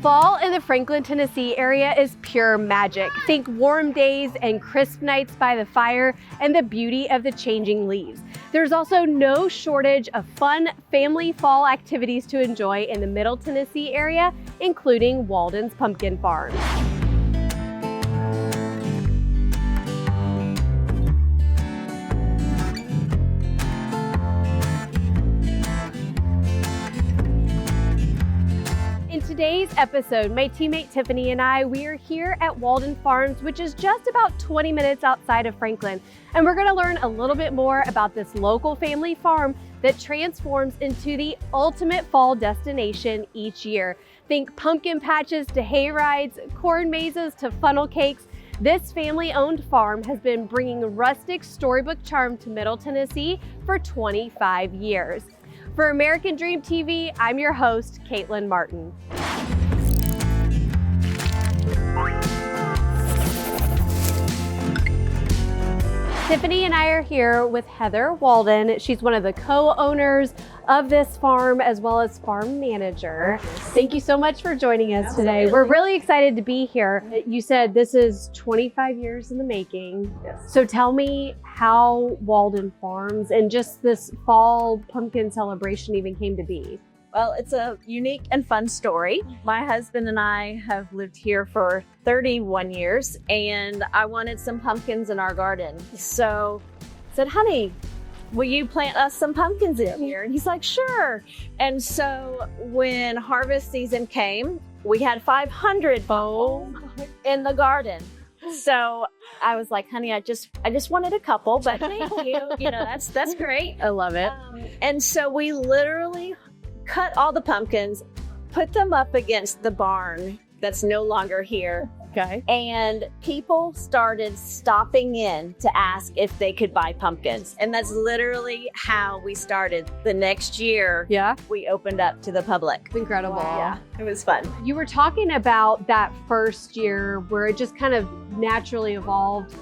Fall in the Franklin, Tennessee area is pure magic. Think warm days and crisp nights by the fire and the beauty of the changing leaves. There's also no shortage of fun family fall activities to enjoy in the Middle Tennessee area, including Walden's Pumpkin Farms. In today's episode, my teammate Tiffany and I, we are here at Walden Farms, which is just about 20 minutes outside of Franklin. And we're gonna learn a little bit more about this local family farm that transforms into the ultimate fall destination each year. Think pumpkin patches to hay rides, corn mazes to funnel cakes. This family-owned farm has been bringing rustic storybook charm to Middle Tennessee for 25 years. For American Dream TV, I'm your host, Caitlin Martin. Tiffany and I are here with Heather Walden. She's one of the co-owners of this farm as well as farm manager. Thank you so much for joining us today. We're really excited to be here. You said this is 25 years in the making. Yes. So tell me how Walden Farms and just this fall pumpkin celebration even came to be. Well, it's a unique and fun story. My husband and I have lived here for 31 years and I wanted some pumpkins in our garden. So I said, honey, will you plant us some pumpkins in here? And he's like, sure. And so when harvest season came, we had 500 in the garden. So I was like, honey, I just wanted a couple, but thank you. You know, that's great. I love it. And so we literally cut all the pumpkins, put them up against the barn that's no longer here. Okay. And people started stopping in to ask if they could buy pumpkins. And that's literally how we started. The next year, we opened up to the public. Incredible. Wow. Yeah, it was fun. You were talking about that first year where it just kind of naturally evolved.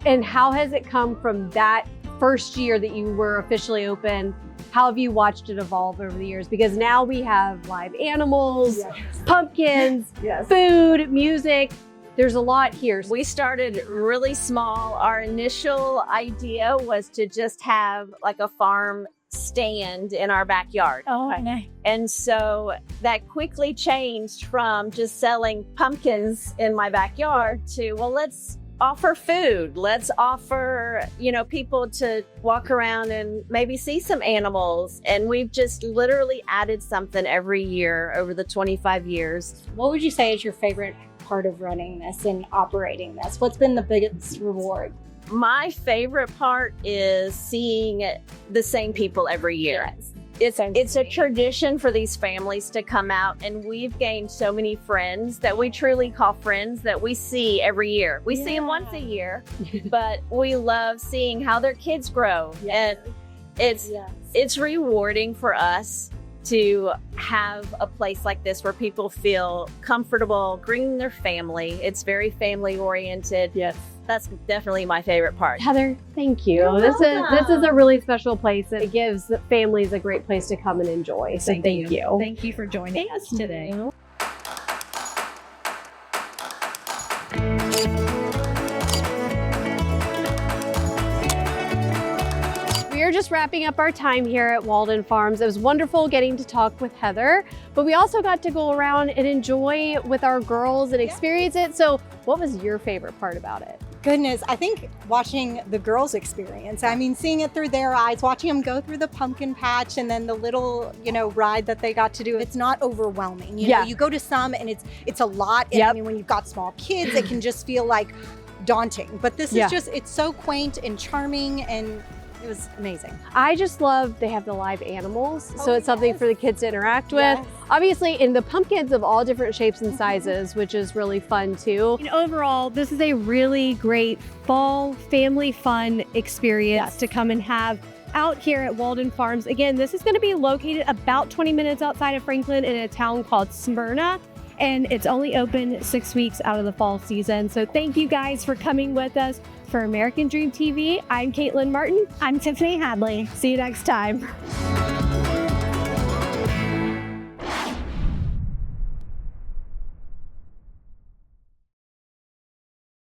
And how has it come from that first year that you were officially open? How have you watched it evolve over the years? Because now we have live animals, pumpkins, food, music. There's a lot here. We started really small. Our initial idea was to just have like a farm stand in our backyard. Oh, nice. And so that quickly changed from just selling pumpkins in my backyard to, well, let's offer food. Let's offer, you know, people to walk around and maybe see some animals. And we've just literally added something every year over the 25 years. What would you say is your favorite part of running this and operating this? What's been the biggest reward? My favorite part is seeing the same people every year. Yes. It's a tradition for these families to come out, and we've gained so many friends that we truly call friends that we see every year. We see them once a year, but we love seeing how their kids grow. And it's rewarding for us to have a place like this where people feel comfortable bringing their family. It's very family oriented. Yes. That's definitely my favorite part. Heather, thank you. This is a really special place. It gives families a great place to come and enjoy. So thank you. Thank you for joining us today. We are just wrapping up our time here at Walden Farms. It was wonderful getting to talk with Heather, but we also got to go around and enjoy with our girls and experience it. So what was your favorite part about it? Goodness, I think watching the girls' experience. I mean, seeing it through their eyes, watching them go through the pumpkin patch and then the little, ride that they got to do. It's not overwhelming. You know, you go to some and it's a lot. And I mean, when you've got small kids, it can just feel like daunting. But this is just, it's so quaint and charming, and it was amazing. I just love they have the live animals, so it's something for the kids to interact with. Obviously, in the pumpkins of all different shapes and sizes, which is really fun too. And overall, this is a really great fall family fun experience to come and have out here at Walden Farms. Again, this is going to be located about 20 minutes outside of Franklin in a town called Smyrna. And it's only open 6 weeks out of the fall season. So thank you guys for coming with us. For American Dream TV, I'm Caitlin Martin. I'm Tiffany Hadley. See you next time.